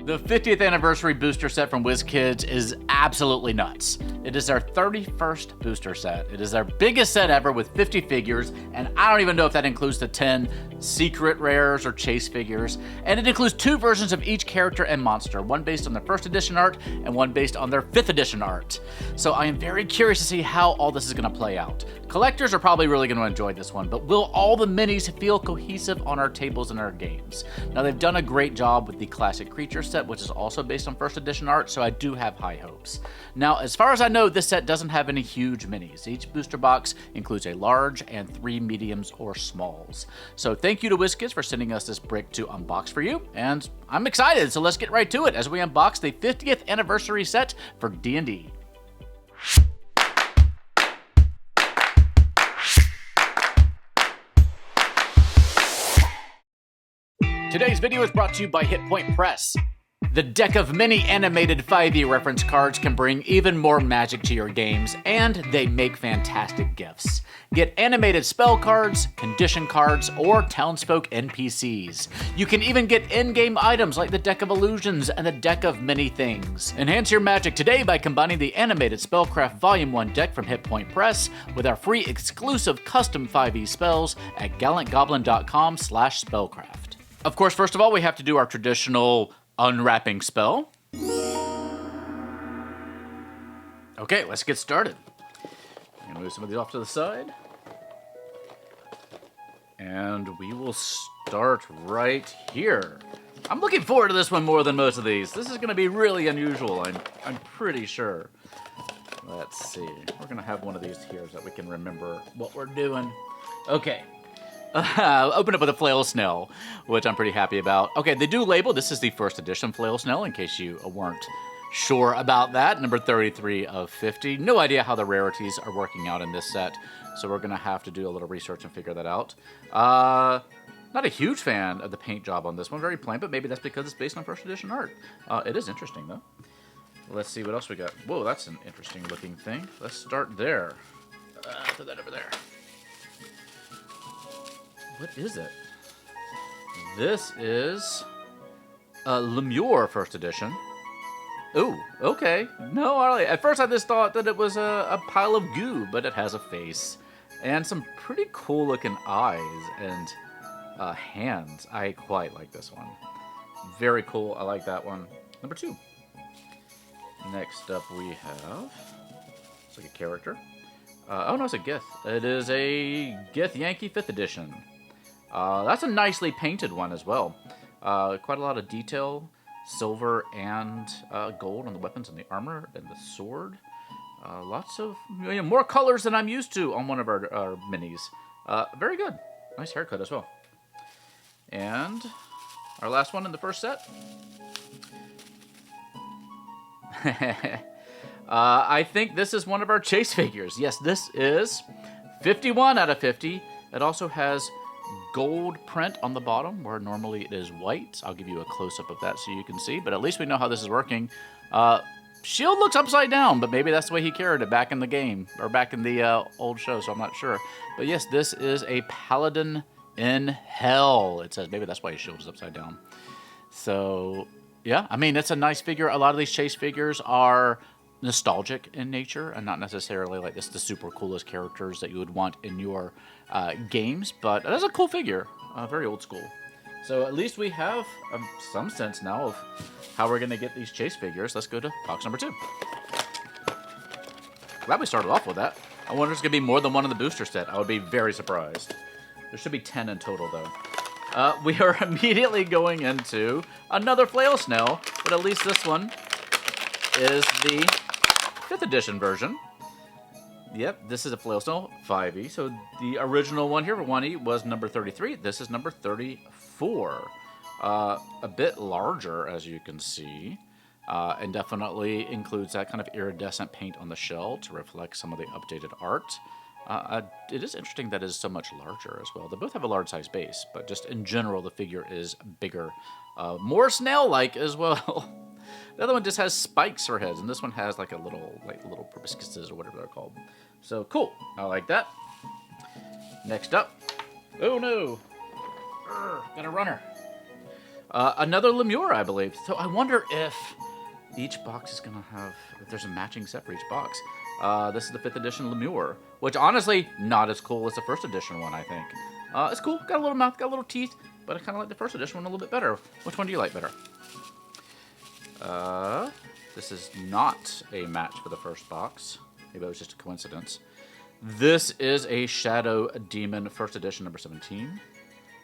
The 50th anniversary booster set from WizKids is absolutely nuts. It is our 31st booster set. It is our biggest set ever with 50 figures, and I don't even know if that includes the 10 secret rares or chase figures. And it includes 2 versions of each character and monster, one based on their 1st edition art and one based on their 5th edition art. So I am very curious to see how all this is going to play out. Collectors are probably really going to enjoy this one, but will all the minis feel cohesive on our tables and our games? Now, they've done a great job with the classic creature set, which is also based on 1st edition art, so I do have high hopes. Now, as far as I know, this set doesn't have any huge minis. Each booster box includes a large and 3 mediums or smalls. So thank you to WizKids for sending us this brick to unbox for you, and I'm excited, so let's get right to it as we unbox the 50th anniversary set for D&D. Today's video is brought to you by Hit Point Press. The deck of many animated 5e reference cards can bring even more magic to your games, and they make fantastic gifts. Get animated spell cards, condition cards, or townsfolk NPCs. You can even get in-game items like the Deck of Illusions and the Deck of Many Things. Enhance your magic today by combining the animated Spellcraft Volume 1 deck from Hit Point Press with our free exclusive custom 5e spells at gallantgoblin.com/spellcraft. Of course, first of all, we have to do our traditional unwrapping spell. Okay, let's get started. I'm gonna move some of these off to the side. And we will start right here. I'm looking forward to this one more than most of these. This is gonna be really unusual, I'm pretty sure. Let's see, we're gonna have one of these here so that we can remember what we're doing. Okay. Open up with a Flail Snail, which I'm pretty happy about. Okay, they do label this is the 1st edition Flail Snail, in case you weren't sure about that. Number 33 of 50. No idea how the rarities are working out in this set, so we're going to have to do a little research and figure that out. Not a huge fan of the paint job on this one. Very plain, but maybe that's because it's based on 1st edition art. It is interesting, though. Let's see what else we got. Whoa, that's an interesting looking thing. Let's start there. Throw that over there. What is it? This is a Lemure 1st edition. Ooh, okay. No, at first I just thought that it was a pile of goo, but it has a face. And some pretty cool looking eyes and hands. I quite like this one. Very cool, I like that one. Number 2. Next up we have, it's like a character. Oh no, it's a Gith. It is a Githyanki 5th edition. That's a nicely painted one as well. Quite a lot of detail, silver and gold on the weapons and the armor and the sword. Lots of more colors than I'm used to on one of our minis. Very good. Nice haircut as well. And our last one in the first set. I think this is one of our chase figures. Yes, this is 51 out of 50. It also has gold print on the bottom, where normally it is white. I'll give you a close-up of that so you can see, but at least we know how this is working. Shield looks upside down, but maybe that's the way he carried it back in the game, or back in the old show, so I'm not sure. But yes, this is a Paladin in hell, it says. Maybe that's why his shield is upside down. So, yeah, I mean, it's a nice figure. A lot of these chase figures are nostalgic in nature and not necessarily like this the super coolest characters that you would want in your games, but that's a cool figure, very old school. So at least we have some sense now of how we're going to get these chase figures. Let's go to box number 2. Glad we started off with that. I wonder if there's going to be more than one in the booster set. I would be very surprised. There should be 10 in total though. We are immediately going into another Flail Snail, but at least this one is the 5th edition version. Yep, this is a Flail Snail 5e. So the original one here for 1e was number 33. This is number 34. A bit larger, as you can see, and definitely includes that kind of iridescent paint on the shell to reflect some of the updated art. It is interesting that it is so much larger as well. They both have a large size base, but just in general, the figure is bigger. More snail-like as well. The other one just has spikes for heads, and this one has like a little proboscises or whatever they're called. So cool, I like that. Next up, oh no, got a runner. Another Lemure, I believe. So I wonder if each box is going to have, if there's a matching set for each box. This is the 5th edition Lemure, which honestly, not as cool as the 1st edition one, I think. It's cool, got a little mouth, got a little teeth, but I kind of like the 1st edition one a little bit better. Which one do you like better? This is not a match for the first box. Maybe it was just a coincidence. This is a Shadow Demon 1st edition, number 17.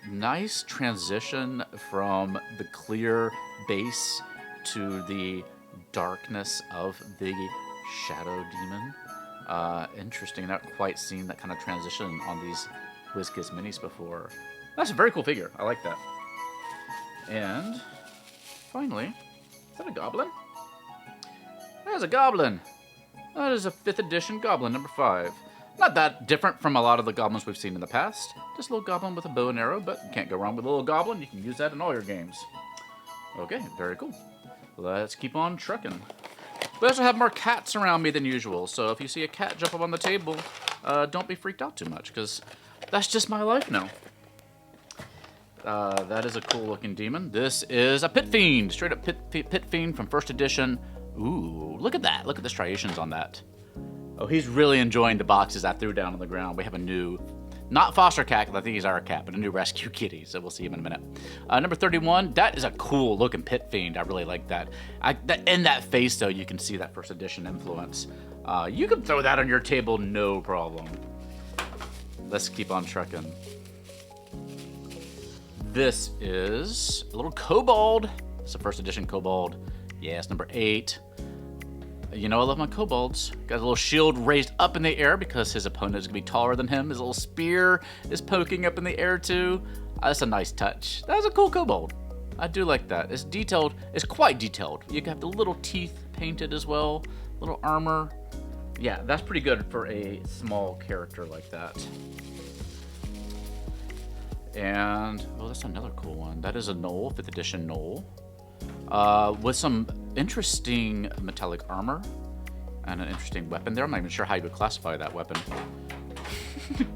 Nice transition from the clear base to the darkness of the Shadow Demon. Interesting. Not quite seen that kind of transition on these WizKids minis before. That's a very cool figure. I like that. And finally, is that a Goblin? That is a Goblin. That is a 5th edition Goblin, number 5. Not that different from a lot of the Goblins we've seen in the past. Just a little Goblin with a bow and arrow, but you can't go wrong with a little Goblin. You can use that in all your games. Okay, very cool. Let's keep on trucking. We also have more cats around me than usual, so if you see a cat jump up on the table, don't be freaked out too much, because that's just my life now. That is a cool looking demon. This is a Pit Fiend, straight up Pit Fiend from 1st edition. Ooh, look at that. Look at the striations on that. Oh, he's really enjoying the boxes I threw down on the ground. We have a new, not foster cat, because I think he's our cat, but a new rescue kitty, so we'll see him in a minute. Number 31, that is a cool looking Pit Fiend. I really like that. In that face, though, you can see that 1st edition influence. You can throw that on your table, no problem. Let's keep on trucking. This is a little Kobold. It's a 1st edition Kobold. Yes, number 8. You know I love my kobolds. Got a little shield raised up in the air because his opponent is going to be taller than him. His little spear is poking up in the air too. That's a nice touch. That's a cool kobold. I do like that. It's detailed. It's quite detailed. You have the little teeth painted as well. Little armor. Yeah, that's pretty good for a small character like that. And, oh, that's another cool one. That is a Gnoll, 5th edition Gnoll. With some interesting metallic armor and an interesting weapon there. I'm not even sure how you would classify that weapon.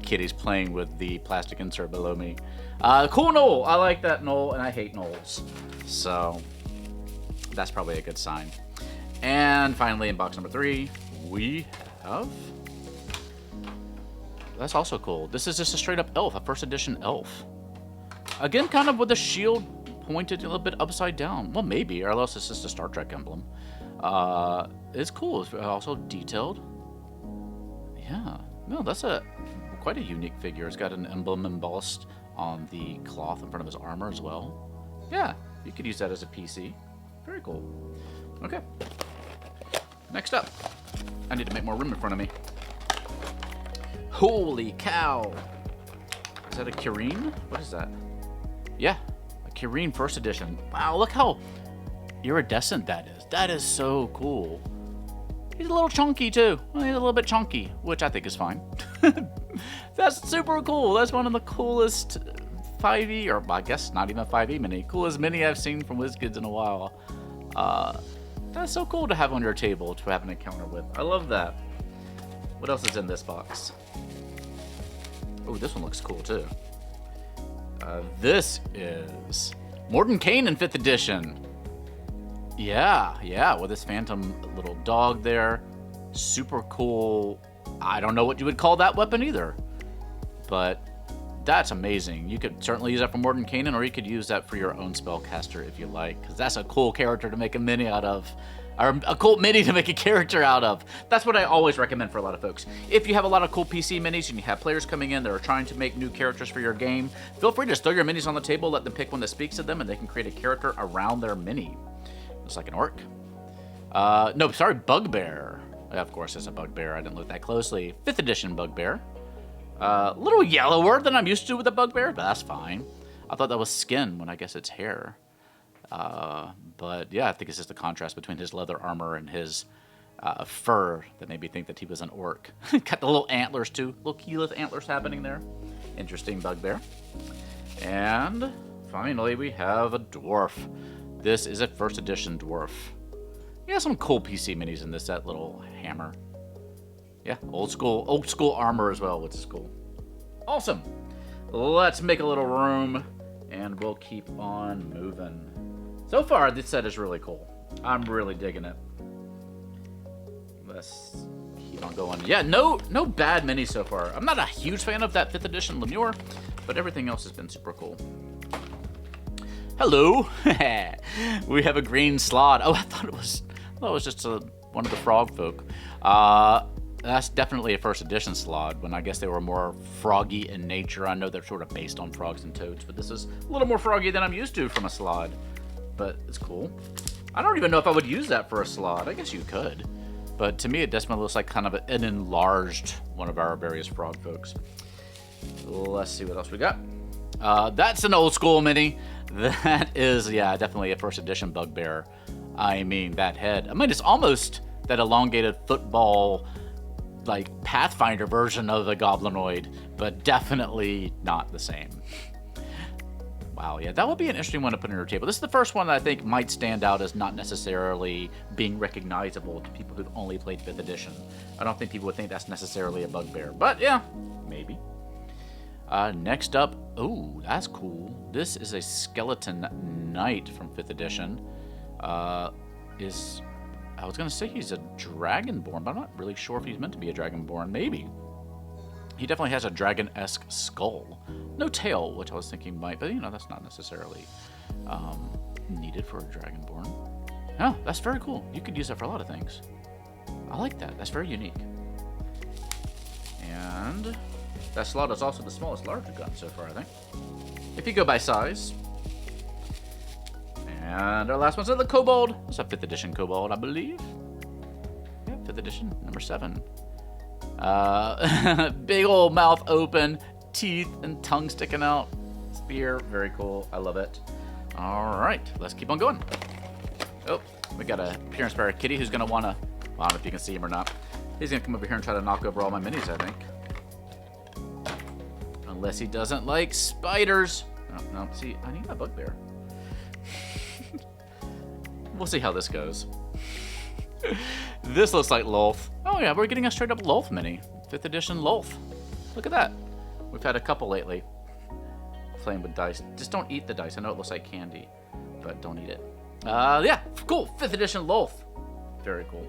Kitty's playing with the plastic insert below me. Cool Gnoll. I like that Gnoll, and I hate Gnolls. So that's probably a good sign. And finally, in box number 3, we have... That's also cool. This is just a straight up elf, a 1st edition elf. Again, kind of with the shield pointed a little bit upside down. Well, maybe, or else it's just a Star Trek emblem. It's cool. It's also detailed. Yeah. No, that's quite a unique figure. It's got an emblem embossed on the cloth in front of his armor as well. Yeah, you could use that as a PC. Very cool. Okay. Next up. I need to make more room in front of me. Holy cow. Is that a Ki-Rin? What is that? Yeah. Ki-Rin 1st edition. Wow, look how iridescent that is. That is so cool. He's a little chunky too. Well, he's a little bit chunky, which I think is fine. That's super cool. That's one of the coolest 5e, or I guess not even 5e mini. Coolest mini I've seen from WizKids in a while. That's so cool to have on your table to have an encounter with. I love that. What else is in this box? Oh, this one looks cool too. This is Mordenkainen 5th edition. Yeah, with this phantom little dog there. Super cool. I don't know what you would call that weapon either. But that's amazing. You could certainly use that for Mordenkainen, or you could use that for your own spellcaster if you like. Because that's a cool character to make a mini out of. Or a cool mini to make a character out of. That's what I always recommend for a lot of folks. If you have a lot of cool PC minis and you have players coming in that are trying to make new characters for your game, feel free to just throw your minis on the table, let them pick one that speaks to them, and they can create a character around their mini. Looks like an orc. No, sorry, Bugbear. Of course, it's a Bugbear. I didn't look that closely. 5th edition Bugbear. A little yellower than I'm used to with a Bugbear, but that's fine. I thought that was skin when I guess it's hair. But yeah, I think it's just the contrast between his leather armor and his fur that made me think that he was an orc. Got the little antlers too, little keyless antlers happening there. Interesting Bugbear. And finally, we have a Dwarf. This is a 1st edition Dwarf. Yeah, some cool PC minis in this. That little hammer. Yeah, old school armor as well, which is cool. Awesome. Let's make a little room And we'll keep on moving. So far, this set is really cool. I'm really digging it. Let's keep on going. Yeah, no bad minis so far. I'm not a huge fan of that 5th edition Lemure, but everything else has been super cool. Hello. We have a Green Slaad. Oh, I thought it was just one of the frog folk. That's definitely a 1st edition Slaad, when I guess they were more froggy in nature. I know they're sort of based on frogs and toads, but this is a little more froggy than I'm used to from a Slaad. But it's cool. I don't even know if I would use that for a Slaad. I guess you could. But to me, it definitely looks like kind of an enlarged one of our various frog folks. Let's see what else we got. That's an old school mini. That is, yeah, definitely a 1st edition Bugbear. I mean, that head. I mean, it's almost that elongated football, like, Pathfinder version of the Goblinoid, but definitely not the same. Wow, yeah, that would be an interesting one to put on your table. This is the first one that I think might stand out as not necessarily being recognizable to people who've only played 5th edition. I don't think people would think that's necessarily a Bugbear, but yeah, maybe. Next up, oh, that's cool. This is a Skeleton Knight from 5th edition. I was going to say he's a Dragonborn, but I'm not really sure if he's meant to be a Dragonborn. Maybe. He definitely has a dragon-esque skull. No tail, which I was thinking might, but, you know, that's not necessarily needed for a Dragonborn. Oh, that's very cool. You could use that for a lot of things. I like that. That's very unique. And that slot is also the smallest larger gun so far, I think. If you go by size. And our last one's the Kobold. It's a 5th edition Kobold, I believe. Yeah, 5th edition, number 7. Big old mouth open, teeth and tongue sticking out. Spear, very cool. I love it. All right, let's keep on going. Oh, we got a appearance by our kitty who's going to want to, well, I don't know if you can see him or not. He's going to come over here and try to knock over all my minis, I think. Unless he doesn't like spiders. Oh, no, see, I need my Bugbear. We'll see how this goes. This looks like Lolth. Oh yeah, we're getting a straight up Lolth mini. 5th edition Lolth. Look at that. We've had a couple lately. Playing with dice. Just don't eat the dice. I know it looks like candy, but don't eat it. Yeah, cool. 5th edition Lolth. Very cool.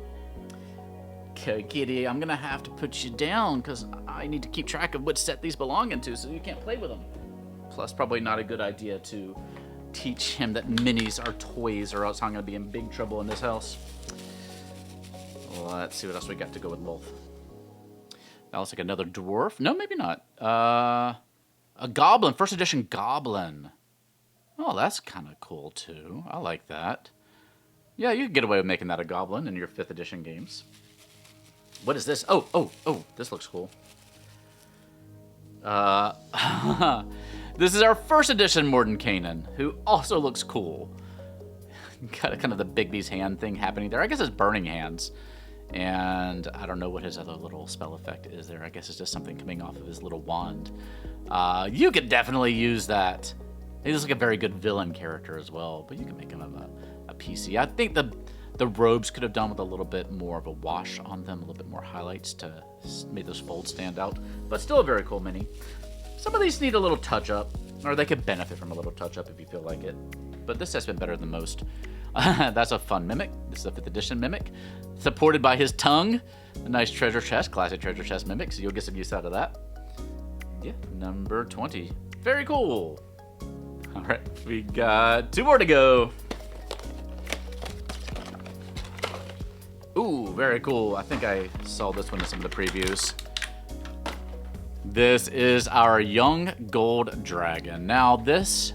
Okay, kitty, I'm gonna have to put you down because I need to keep track of which set these belong into so you can't play with them. Plus, probably not a good idea to teach him that minis are toys or else I'm gonna be in big trouble in this house. Let's see what else we got to go with Lolth. That looks like another dwarf. No, maybe not. A goblin. 1st edition goblin. Oh, that's kind of cool, too. I like that. Yeah, you can get away with making that a goblin in your 5th edition games. What is this? Oh, this looks cool. This is our 1st edition Mordenkainen, who also looks cool. Got kind of the Bigby's hand thing happening there. I guess it's burning hands. And I don't know what his other little spell effect is there. I guess it's just something coming off of his little wand. You could definitely use that. He looks like a very good villain character as well, but you can make him a PC. I think the robes could have done with a little bit more of a wash on them, a little bit more highlights to make those folds stand out. But still a very cool mini. Some of these need a little touch-up, or they could benefit from a little touch-up if you feel like it. But this has been better than most. That's a fun Mimic. This is a 5th edition Mimic. Supported by his tongue. A nice treasure chest, classic treasure chest Mimic, so you'll get some use out of that. Yeah, number 20. Very cool. All right, we got 2 more to go. Ooh, very cool. I think I saw this one in some of the previews. This is our young gold dragon. Now, this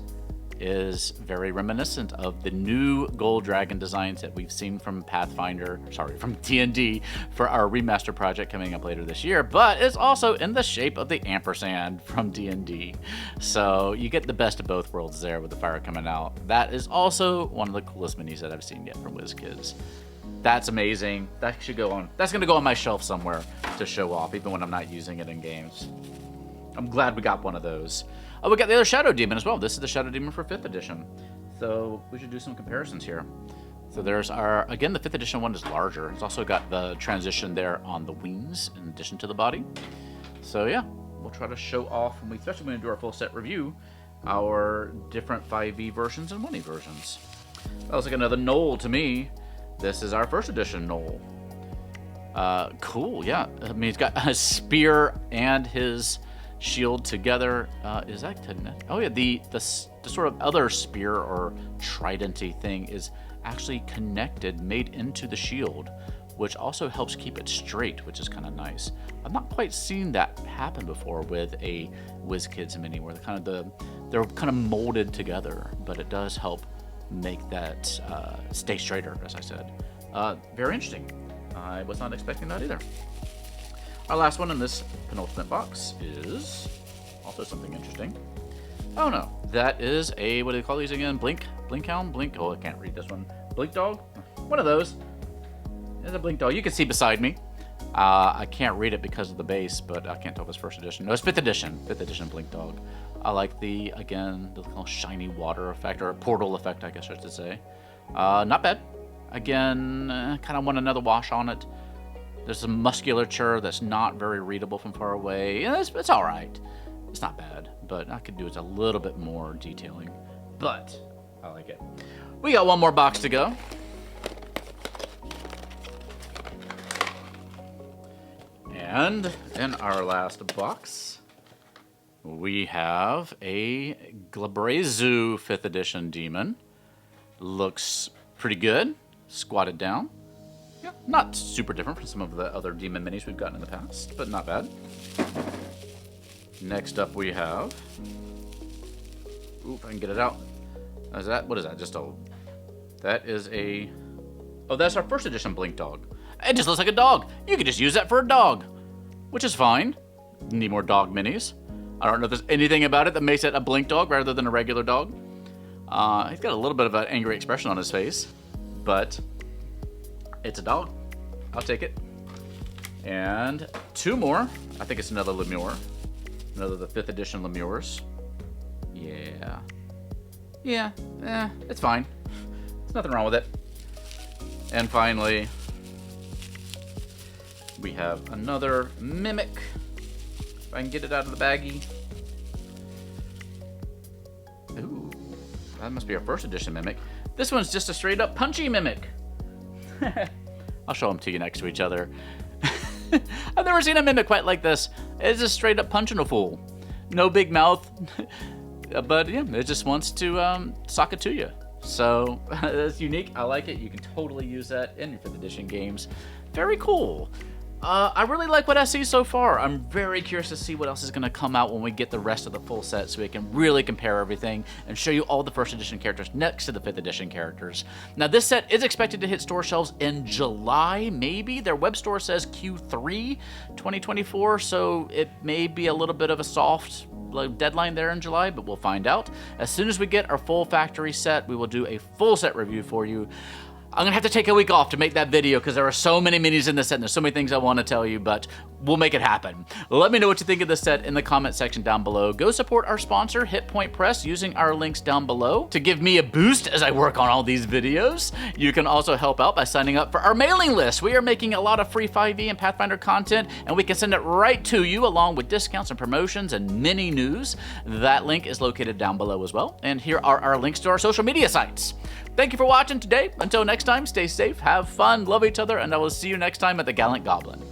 is very reminiscent of the new gold dragon designs that we've seen from from D&D for our remaster project coming up later this year, but it's also in the shape of the ampersand from D&D. So you get the best of both worlds there with the fire coming out. That is also one of the coolest minis that I've seen yet from WizKids. That's amazing. That should go on. That's going to go on my shelf somewhere to show off, even when I'm not using it in games. I'm glad we got one of those. Oh, we got the other Shadow Demon as well. This is the Shadow Demon for 5th edition. So we should do some comparisons here. So there's our, again, the 5th edition one is larger. It's also got the transition there on the wings in addition to the body. So yeah, we'll try to show off, especially when we do our full set review, our different 5e versions and 1e versions. That looks like another Gnoll to me. This is our first edition Gnoll. Cool, yeah. I mean, he's got a spear and his shield together. Is that connected? Oh yeah, the sort of other spear or trident-y thing is actually connected, made into the shield, which also helps keep it straight, which is kind of nice. I've not quite seen that happen before with a WizKids mini, where they're kind of molded together, but it does help make that stay straighter, as I said. Very interesting. I was not expecting that either. Our last one in this penultimate box is also something interesting. Oh no, that is a, what do they call these again? Blinkhound? Blink? Oh, I can't read this one. Blink dog? One of those. There's a blink dog. You can see beside me. I can't read it because of the base, but I can't tell if it's first edition. No, it's 5th edition. 5th edition blink dog. I like the little shiny water effect, or portal effect, I guess I should say. Not bad. Again, kind of want another wash on it. There's some musculature that's not very readable from far away. Yeah, it's all right. It's not bad, but I could do it a little bit more detailing. But I like it. We got one more box to go. And in our last box, we have a Glabrezu 5th edition demon. Looks pretty good. Squatted down. Yeah, not super different from some of the other demon minis we've gotten in the past, but not bad. Next up we have... Ooh, if I can get it out. What is that? Just a... That is a... Oh, that's our first edition Blink Dog. It just looks like a dog. You could just use that for a dog, which is fine. Need more dog minis. I don't know if there's anything about it that makes it a Blink Dog rather than a regular dog. He's got a little bit of an angry expression on his face, but it's a dog. I'll take it. And two more. I think it's another Lemure. Another the 5th edition Lemures. Yeah. Yeah, it's fine. There's nothing wrong with it. And finally, we have another Mimic. If I can get it out of the baggie. Ooh, that must be our first edition Mimic. This one's just a straight up punchy Mimic. I'll show them to you next to each other. I've never seen a Mimic quite like this. It's just straight up punching a fool. No big mouth. But yeah, it just wants to sock it to you. So that's unique. I like it. You can totally use that in your 5th edition games. Very cool. I really like what I see so far. I'm very curious to see what else is going to come out when we get the rest of the full set, so we can really compare everything and show you all the 1st edition characters next to the 5th edition characters. Now, this set is expected to hit store shelves in July, maybe. Their web store says Q3 2024, so it may be a little bit of a soft deadline there in July, but we'll find out. As soon as we get our full factory set, we will do a full set review for you. I'm going to have to take a week off to make that video because there are so many minis in this set and there's so many things I want to tell you, but we'll make it happen. Let me know what you think of this set in the comment section down below. Go support our sponsor, Hit Point Press, using our links down below to give me a boost as I work on all these videos. You can also help out by signing up for our mailing list. We are making a lot of free 5e and Pathfinder content, and we can send it right to you along with discounts and promotions and mini news. That link is located down below as well. And here are our links to our social media sites. Thank you for watching today. Until next time, stay safe, have fun, love each other, and I will see you next time at the Gallant Goblin.